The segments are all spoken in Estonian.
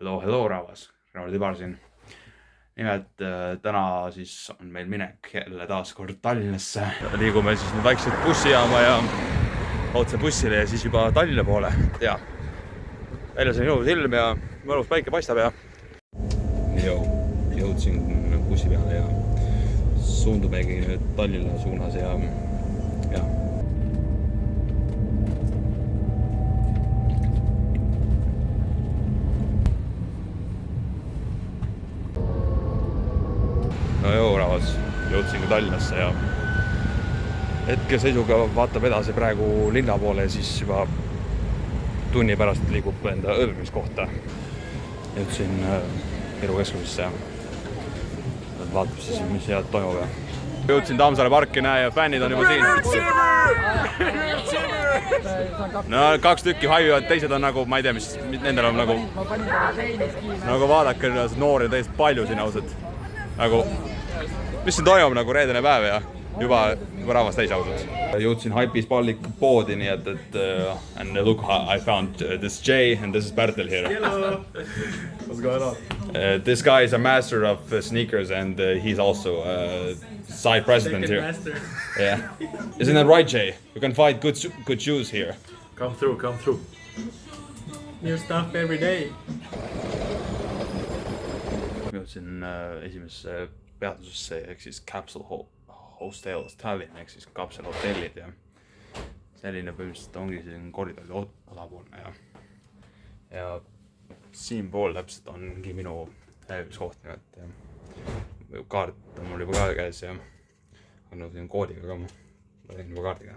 Hello rahvas, Rauno Tibar siin. Nimelt täna siis on meil minek jälle taas kord Tallinnasse. Liigume siis nüüd vaikselt bussijaama ja otse bussile ja siis juba Tallinna poole. Ja väljas on ilus ilm ja mõnus päike paistab ja jõudsin bussi peale ja suundumegi nüüd Tallinna suunas ja no rahvas, jõudsin ka Tallinnasse ja hetkeseisuga vaatab edasi praegu linna poole ja siis juba tunni pärast liigub enda õõbimiskohta. Jõudsin Viru keskusesse ja vaatab siis, mis head toimub. Jõudsin Tammsaare parki, näe ja fännid on juba siin. No 2 tükki haiuvad, teised on nagu, ma ei tea, mis nendel on nagu vaadake noori on täiesti palju siin ausalt. Nagu, mis siin toimub nagu reedene päev ja juba rahvas täis ausalt. Jõudsin Hypebeast Baltic poodi, nii et and look, I found this Jay and this is Bertel here. Hello! What's going on? This guy is a master of sneakers and he's also side president here. Master. Yeah. Isn't that right, Jay? You can find good shoes here. Come through. New stuff every day. Jõudsin esimesse peatusesse ehk siis Capsule Hostels Tallinn ehk siis kapselhotellid ja selline põhimõtteliselt ongi siin koridori osapoolne ja siin pool täpselt ongi minu häälimiskoht, et kaart on mul juba ka käes ja on siin koodiga ka, ma tegin juba kaardiga.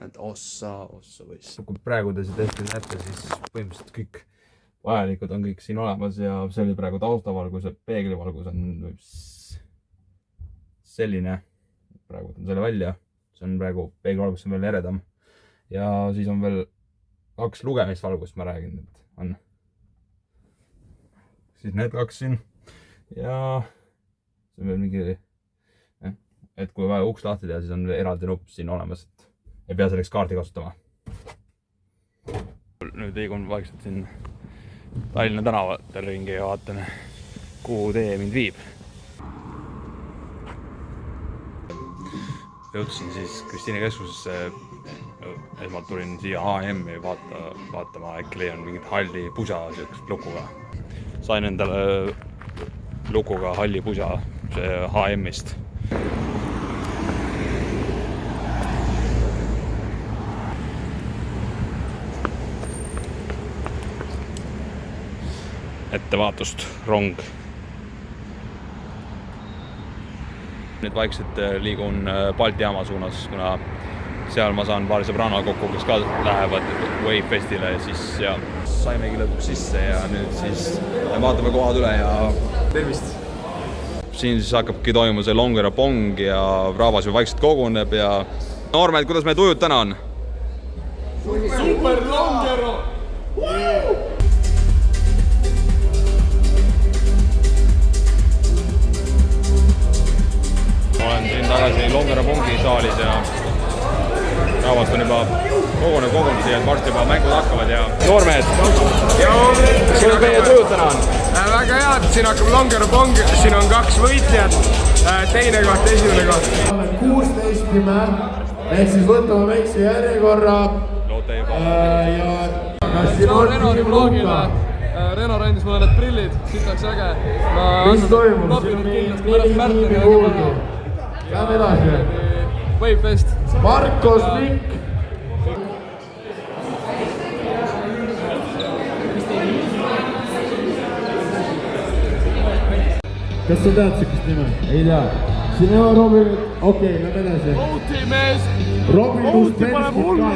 Et ossa võis. Kui praegu te seda hetkel näete, siis põhimõtteliselt kõik vajalikud on kõik siin olemas ja see oli praegu taustavalgus ja peeglivalgus on selline. Praegu võtan selle välja. See on praegu peeglivalgus on veel eredam. Ja siis on veel 2 lugemisvalgust, ma räägin, et on. Siis need 2 siin. Ja see on veel mingi, et kui vaja uks lahti teha, siis on eraldi nupp siin olemas, et ei pea selleks kaardi kasutama. Nüüd liigun vaikselt siin Tallinna tänavatel ringi ja vaatan, kuhu tee mind viib. Jõudsin siis Kristiine keskusesse. Esmalt tulin siia H&M-i vaatama, äkki leian mingit halli pusa lukuga. Sain endale lukuga halli pusa H&M-ist. Ettevaatust, rong. Nüüd vaikselt liigun Balti jaama suunas, kuna seal ma saan paari sõbrana kokku, kes ka lähevad Wave Festile ja siis ja saimegi lõpuks sisse ja nüüd siis vaatame kohad üle ja Tervist! Siin siis hakkabki toimuma see Longero Pong ja rahvas juba vaikselt koguneb ja noormed, kuidas meie tujud täna on? Super Longero! Olen siin tagasi Longero Pongi saalis ja rahvast on juba kogunud siia, et varsti juba mängud hakkavad ja noormehed, kuidas meie tujud täna on? Väga head, siin hakkab Longero Pong, siin on 2 võitjat, teine koht, esimene koht. 16 nime, ehk siis võtame väikse järjekorra ja kas siin on siin Luka? Reno rendis mulle need prillid, sitaks äge. Mis toimub? Siin on 4 tiimi puudu. Lähme edasi. Wave Fest. Markos Mikk. Kas sa tead sellist nime? Ei tea. Siin ei ole Robin, okei, lähme edasi. Outi mees! Robin Outi paneb hullu!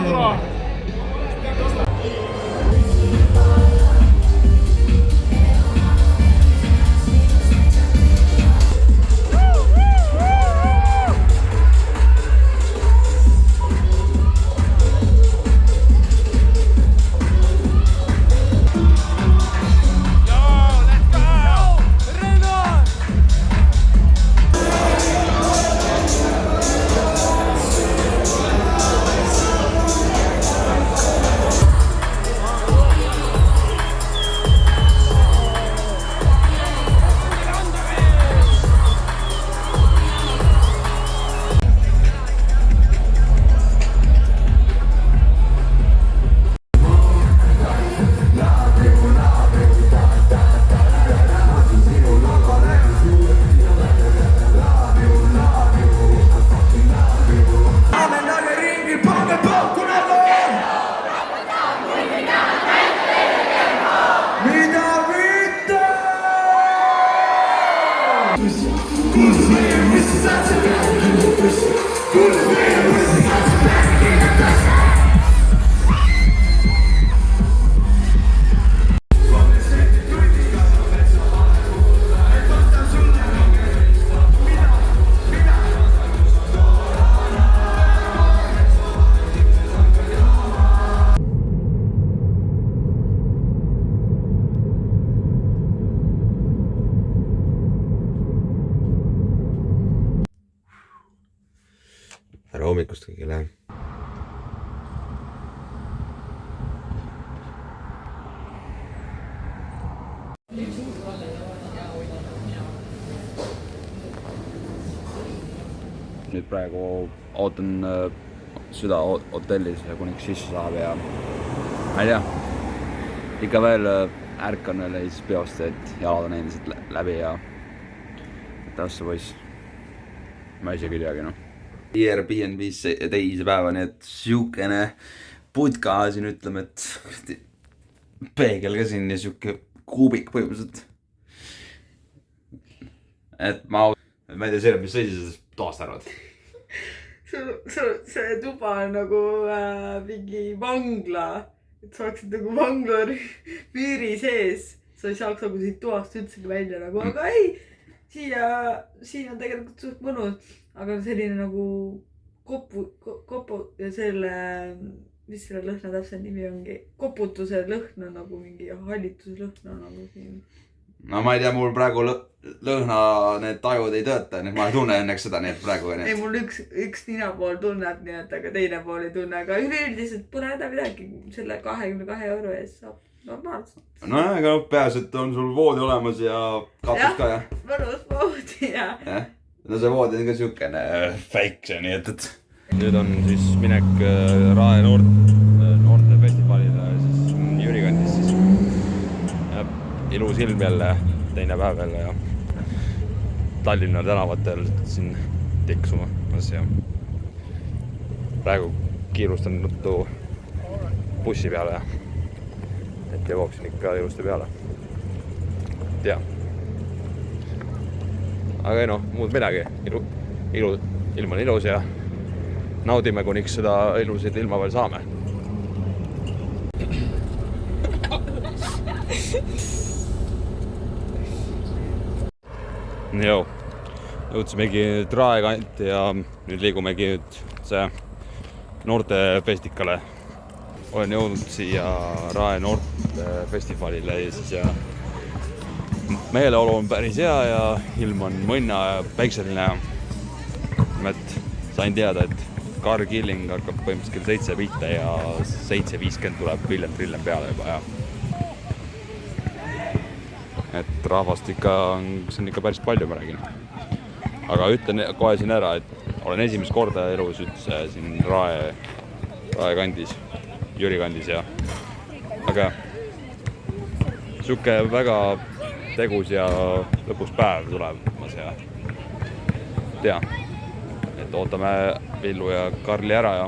hommikust kõigile. Nüüd praegu ootan süda hotellis ja kuniks sisse saab ja ma ei tea, ikka veel ärkan veel siis peost, et jalad on endiselt läbi ja tassu poiss. Ma isegi ei teagi Airbnb's teise päeva, nii et siukene putka siin ütleme, et peegel ka siin ja siuke kuubik põhimõtteliselt. Et ma ei tea, mis sa ise toast arvad? See tuba on nagu mingi vangla, et sa oleksid nagu vangla müüri sees, sa ei saaks nagu siit toast üldsegi välja nagu, aga ei, siin on tegelikult suht mõnus, aga selline nagu kopu ja selle, mis selle lõhna täpselt nimi ongi, koputuse lõhn on nagu mingi hallituse lõhn on nagu siin. No ma ei tea, mul praegu lõhna need tajud ei tööta, nii et ma ei tunne õnneks seda, nii et praegu ei, mul üks nina pool tunneb nii, et aga teine pool ei tunne, aga üldiselt pole häda midagi, selle 22 € eest saab normaalselt. No aga peas, et on sul voodi olemas ja katus ka ja? Mõnus voodi ja. No see voodi on ka siukene fake, nii et nüüd on siis minek Rae noortefestivalile siis Jüri kandis siis. Ilus ilm jälle, teine päev jälle ja Tallinna tänavatel siin tiksumas ja praegu kiirustan nuttu bussi peale ja et jõuaksin ikka ilusti peale. Tea. Aga ei noh, muud midagi. Ilm on ilus ja naudime kuniks seda ilusid ilma veel saame. Joo, jõudsimegi nüüd Rae kanti ja nüüd liigumegi nüüd see noortefestikale. Olen jõudnud siia Rae noortefestivalile ja meeleolu on päris hea ja ilm on mõnna ja päikseline. Et sain teada, et Carl Killing hakkab põhimõtteliselt kell 7 pihta ja 7.50 tuleb Villem peale juba ja et rahvast ikka on, see on ikka päris palju, ma räägin. Aga ütlen kohe siin ära, et olen esimest korda elus üldse siin Rae kandis, Jüri kandis ja aga siuke väga tegus ja lõpus päev tulemas ja tea, et ootame Villu ja Karli ära ja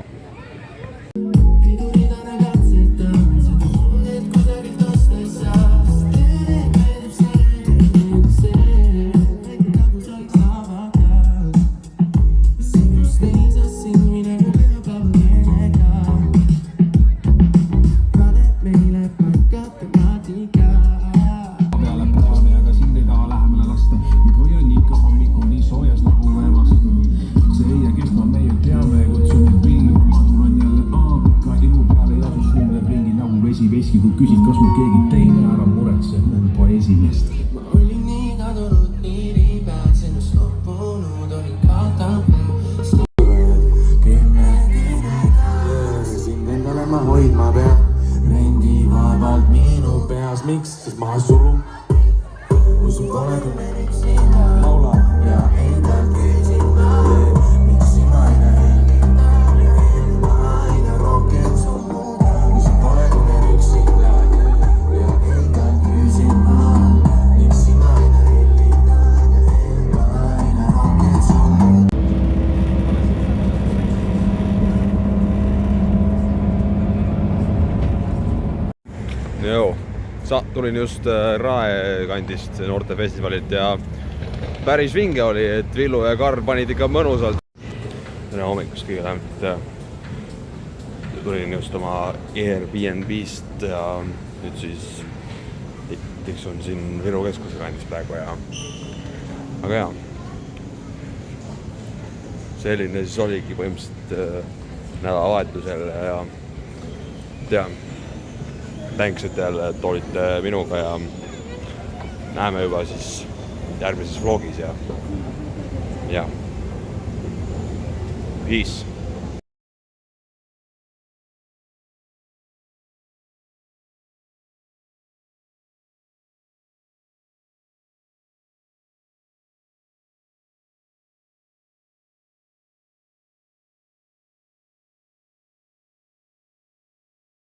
kui küsid, kas mul keegi teine ära muretse, mul poeesimest. Ma olin nii kadunud, nii riibad, sinust loppunud, olin kaotanud. Sind endale ma hoidma pean, rendi vabalt minu peas, miks, sest ma surun. Kui sul pole kõnelik sinna, laula ja endalt küsin ma, miks sina ei näe enda ja enda aina rohkem summuda. Kui sul pole kõnelik sinna ja endalt küsin ma, miks sina ei näe enda ja enda aina rohkem summuda. Joo. Tulin just Rae kandist noortefestivalilt ja päris vinge oli, et Villu ja Karl panid ikka mõnusalt. Täna hommikust kõige lähemalt tulin just oma Airbnb'st ja nüüd siis tiksun siin Viru keskuse kandis praegu ja aga jaa, selline siis oligi põhimõtteliselt nädalavahetusel ja tean, thanks, et jälle olite minuga ja näeme juba siis järgmises vlogis ja peace.